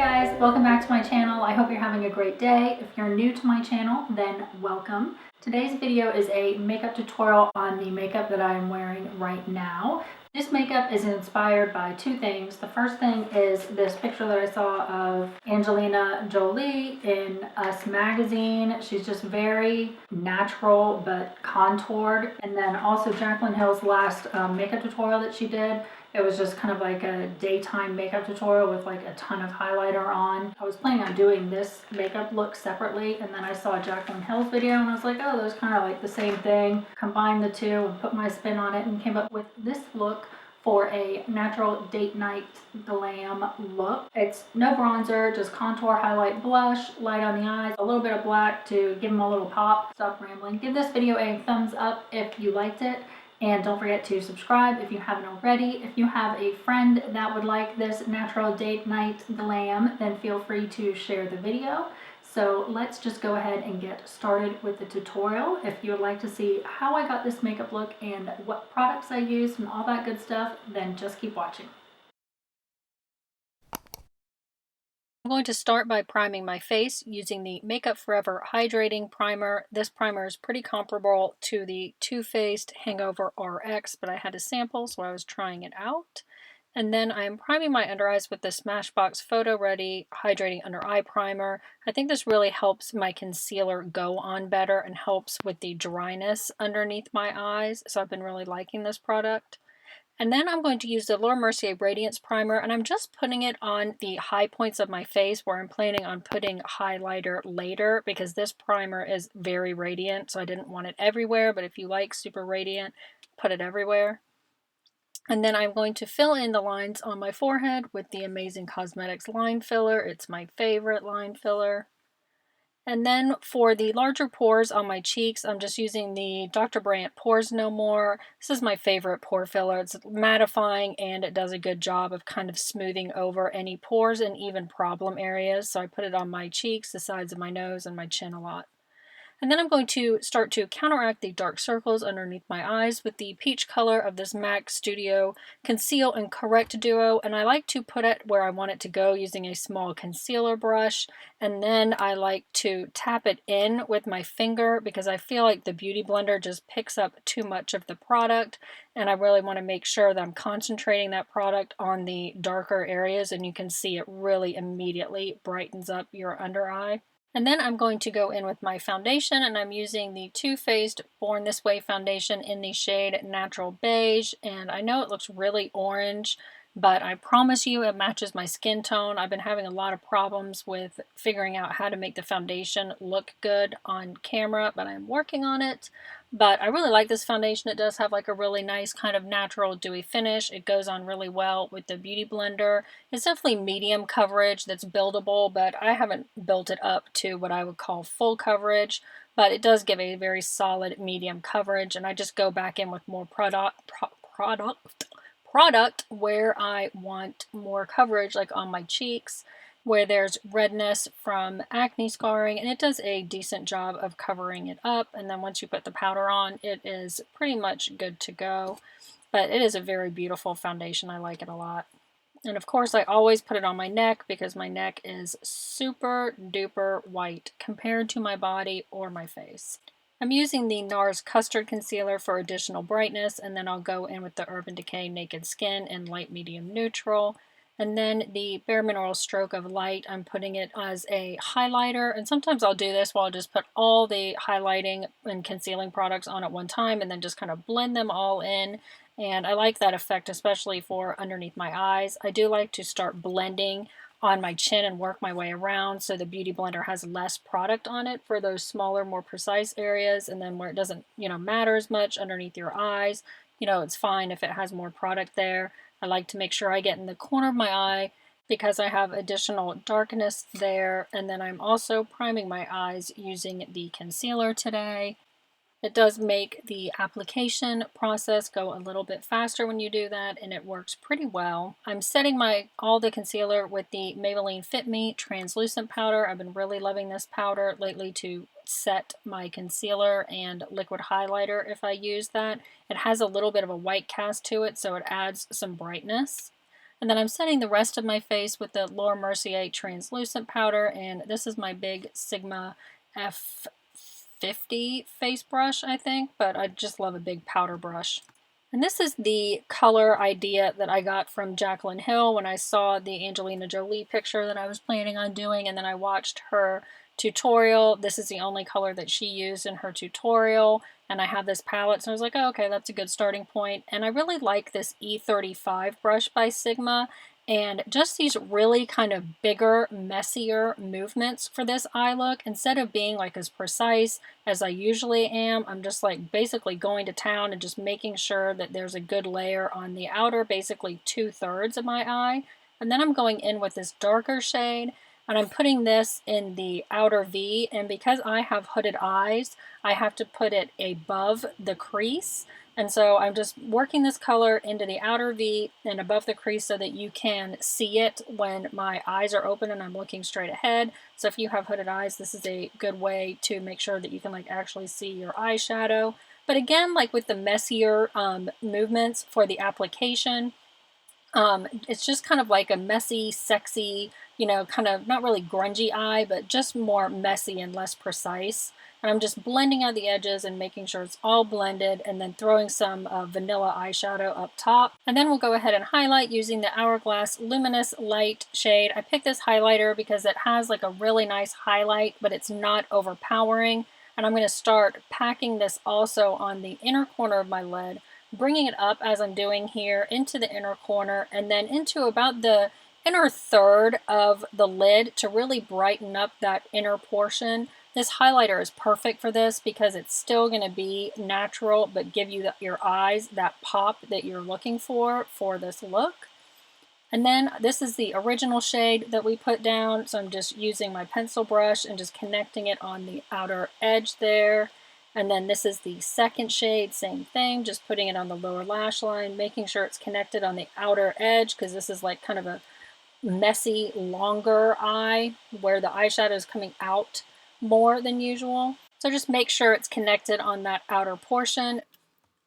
guys, welcome back to my channel. I hope you're having a great day. If you're new to my channel, then welcome. Today's video is a makeup tutorial on the makeup that I am wearing right now. This makeup is inspired by two things. The first thing is this picture that I saw of Angelina Jolie in Us magazine. She's just very natural but contoured. And then also Jaclyn Hill's last makeup tutorial that she did. It was just kind of like a daytime makeup tutorial with like a ton of highlighter on. I was planning on doing this makeup look separately, and then I saw Jaclyn Hill's video and I was like, oh, those kind of like the same thing. Combined the two and put my spin on it and came up with this look for a natural date night glam look. It's no bronzer, just contour, highlight, blush, light on the eyes, a little bit of black to give them a little pop. Stop rambling. Give this video a thumbs up if you liked it. And don't forget to subscribe if you haven't already. If you have a friend that would like this natural date night glam, then feel free to share the video. So let's just go ahead and get started with the tutorial. If you would like to see how I got this makeup look and what products I used and all that good stuff, then just keep watching. I'm going to start by priming my face using the Makeup Forever Hydrating Primer. This primer is pretty comparable to the Too Faced Hangover RX, but I had a sample, so I was trying it out. And then I am priming my under eyes with the Smashbox Photo Ready Hydrating Under Eye Primer. I think this really helps my concealer go on better and helps with the dryness underneath my eyes, so I've been really liking this product. And then I'm going to use the Mercier Radiance Primer, and I'm just putting it on the high points of my face where I'm planning on putting highlighter later, because this primer is very radiant, so I didn't want it everywhere, but if you like super radiant, put it everywhere. And then I'm going to fill in the lines on my forehead with the amazing Cosmetics line filler. It's my favorite line filler. And then for the larger pores on my cheeks, I'm just using the Dr. Brandt Pores No More. This is my favorite pore filler. It's mattifying and it does a good job of kind of smoothing over any pores and even problem areas. So I put it on my cheeks, the sides of my nose, and my chin a lot. And then I'm going to start to counteract the dark circles underneath my eyes with the peach color of this MAC Studio Conceal and Correct Duo. And I like to put it where I want it to go using a small concealer brush. And then I like to tap it in with my finger because I feel like the Beauty Blender just picks up too much of the product. And I really want to make sure that I'm concentrating that product on the darker areas. And you can see it really immediately brightens up your under eye. And then I'm going to go in with my foundation, and I'm using the Too Faced Born This Way foundation in the shade Natural Beige. And I know it looks really orange, but I promise you it matches my skin tone. I've been having a lot of problems with figuring out how to make the foundation look good on camera, but I'm working on it. But I really like this foundation. It does have like a really nice kind of natural dewy finish. It goes on really well with the Beauty Blender. It's definitely medium coverage that's buildable, but I haven't built it up to what I would call full coverage. But it does give a very solid medium coverage, and I just go back in with more product where I want more coverage, like on my cheeks, where there's redness from acne scarring, and it does a decent job of covering it up. And then once you put the powder on, it is pretty much good to go. But it is a very beautiful foundation. I like it a lot. And of course, I always put it on my neck because my neck is super duper white compared to my body or my face. I'm using the Nars Custard Concealer for additional brightness, and then I'll go in with the Urban Decay Naked Skin in light medium neutral. And then the Bare Mineral Stroke of Light, I'm putting it as a highlighter. And sometimes I'll do this while I'll just put all the highlighting and concealing products on at one time and then just kind of blend them all in. And I like that effect, especially for underneath my eyes. I do like to start blending on my chin and work my way around so the Beauty Blender has less product on it for those smaller, more precise areas. And then where it doesn't, matter as much underneath your eyes, it's fine if it has more product there. I like to make sure I get in the corner of my eye because I have additional darkness there. And then I'm also priming my eyes using the concealer today. It does make the application process go a little bit faster when you do that, and it works pretty well. I'm setting all the concealer with the Maybelline Fit Me translucent powder. I've been really loving this powder lately to set my concealer and liquid highlighter if I use that. It has a little bit of a white cast to it, so it adds some brightness. And then I'm setting the rest of my face with the Laura Mercier translucent powder, and this is my big Sigma F50 face brush, I think, but I just love a big powder brush. And this is the color idea that I got from Jaclyn Hill when I saw the Angelina Jolie picture that I was planning on doing, and then I watched her tutorial. This is the only color that she used in her tutorial, and I have this palette, so I was like, oh, okay, that's a good starting point. And I really like this E35 brush by Sigma, and just these really kind of bigger, messier movements for this eye look. Instead of being like as precise as I usually am, I'm just like basically going to town and just making sure that there's a good layer on the outer, basically 2/3 of my eye. And then I'm going in with this darker shade, and I'm putting this in the outer V, and because I have hooded eyes, I have to put it above the crease. And so I'm just working this color into the outer V and above the crease so that you can see it when my eyes are open and I'm looking straight ahead. So if you have hooded eyes, this is a good way to make sure that you can like actually see your eyeshadow. But again, like with the messier movements for the application, it's just kind of like a messy, sexy, you know, kind of not really grungy eye, but just more messy and less precise. And I'm just blending out the edges and making sure it's all blended, and then throwing some vanilla eyeshadow up top. And then we'll go ahead and highlight using the Hourglass Luminous Light shade. I picked this highlighter because it has like a really nice highlight, but it's not overpowering. And I'm going to start packing this also on the inner corner of my lid, bringing it up as I'm doing here into the inner corner, and then into about the inner third of the lid to really brighten up that inner portion. This highlighter is perfect for this because it's still going to be natural but give you your eyes that pop that you're looking for this look. And then this is the original shade that we put down, so I'm just using my pencil brush and just connecting it on the outer edge there. And then this is the second shade, same thing, just putting it on the lower lash line, making sure it's connected on the outer edge, because this is like kind of a messy, longer eye where the eyeshadow is coming out more than usual. So just make sure it's connected on that outer portion.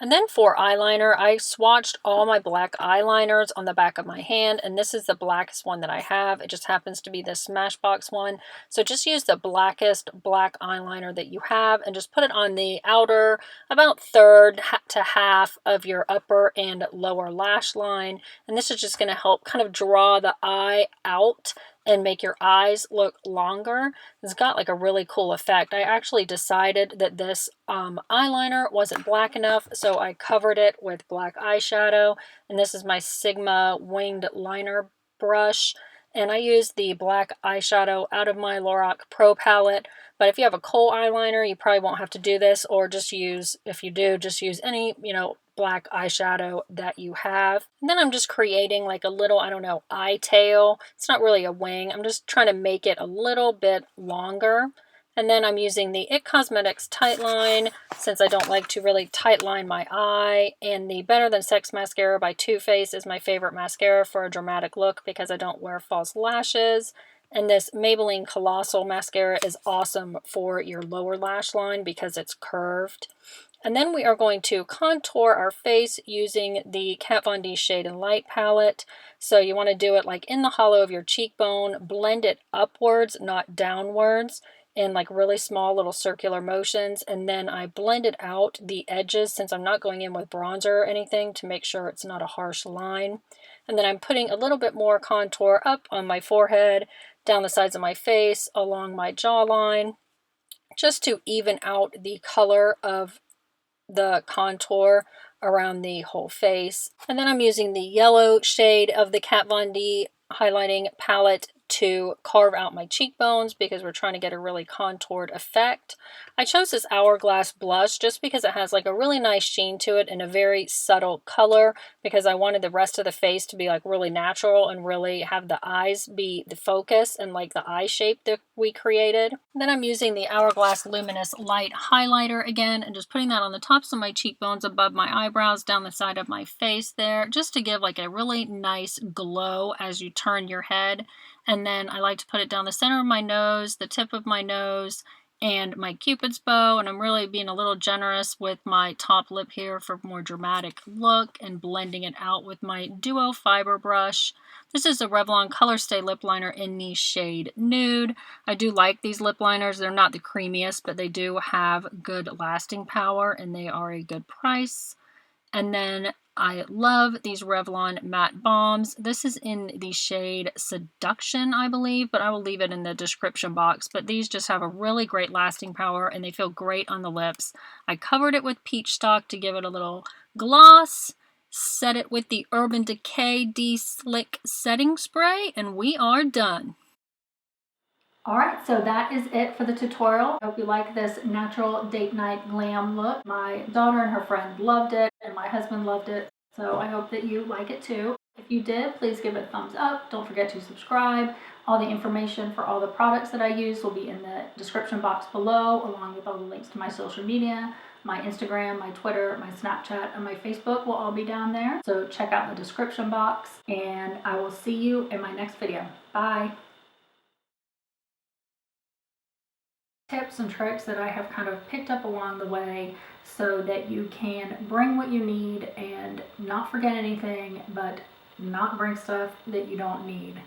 And then for eyeliner, I swatched all my black eyeliners on the back of my hand, and this is the blackest one that I have. It just happens to be the Smashbox one. So just use the blackest black eyeliner that you have and just put it on the outer, about third to half of your upper and lower lash line. And this is just going to help kind of draw the eye out and make your eyes look longer. It's got like a really cool effect. I actually decided that this eyeliner wasn't black enough, so I covered it with black eyeshadow. And this is my Sigma winged liner brush. And I used the black eyeshadow out of my Lorac Pro palette. But if you have a kohl eyeliner, you probably won't have to do this, or just use, if you do, just use any, you know, black eyeshadow that you have. And then I'm just creating like a little, I don't know, eye tail. It's not really a wing. I'm just trying to make it a little bit longer. And then I'm using the IT Cosmetics Tightline, since I don't like to really tightline my eye. And the Better Than Sex Mascara by Too Faced is my favorite mascara for a dramatic look because I don't wear false lashes. And this Maybelline Colossal mascara is awesome for your lower lash line because it's curved. And then we are going to contour our face using the Kat Von D Shade and Light palette. So you want to do it like in the hollow of your cheekbone, blend it upwards, not downwards, in like really small little circular motions. And then I blended out the edges since I'm not going in with bronzer or anything to make sure it's not a harsh line. And then I'm putting a little bit more contour up on my forehead, down the sides of my face, along my jawline, just to even out the color of the contour around the whole face. And then I'm using the yellow shade of the Kat Von D highlighting palette to carve out my cheekbones because we're trying to get a really contoured effect. I chose this Hourglass Blush just because it has like a really nice sheen to it and a very subtle color, because I wanted the rest of the face to be like really natural and really have the eyes be the focus and like the eye shape that we created. And then I'm using the Hourglass Luminous Light highlighter again and just putting that on the tops of my cheekbones, above my eyebrows, down the side of my face there, just to give like a really nice glow as you turn your head. And then I like to put it down the center of my nose, the tip of my nose, and my Cupid's bow, and I'm really being a little generous with my top lip here for a more dramatic look and blending it out with my Duo Fiber brush. This is a Revlon Color Stay Lip Liner in the shade Nude. I do like these lip liners. They're not the creamiest, but they do have good lasting power and they are a good price. And then I love these Revlon matte balms. This is in the shade Seduction, I believe, but I will leave it in the description box. But these just have a really great lasting power and they feel great on the lips. I covered it with peach stock to give it a little gloss. Set it with the Urban Decay Deslick setting spray, and we are done. Alright, so that is it for the tutorial. I hope you like this natural date night glam look. My daughter and her friend loved it, and my husband loved it, so I hope that you like it too. If you did, please give it a thumbs up. Don't forget to subscribe. All the information for all the products that I use will be in the description box below, along with all the links to my social media. My Instagram, my Twitter, my Snapchat, and my Facebook will all be down there. So check out the description box, and I will see you in my next video. Bye! Tips and tricks that I have kind of picked up along the way so that you can bring what you need and not forget anything, but not bring stuff that you don't need.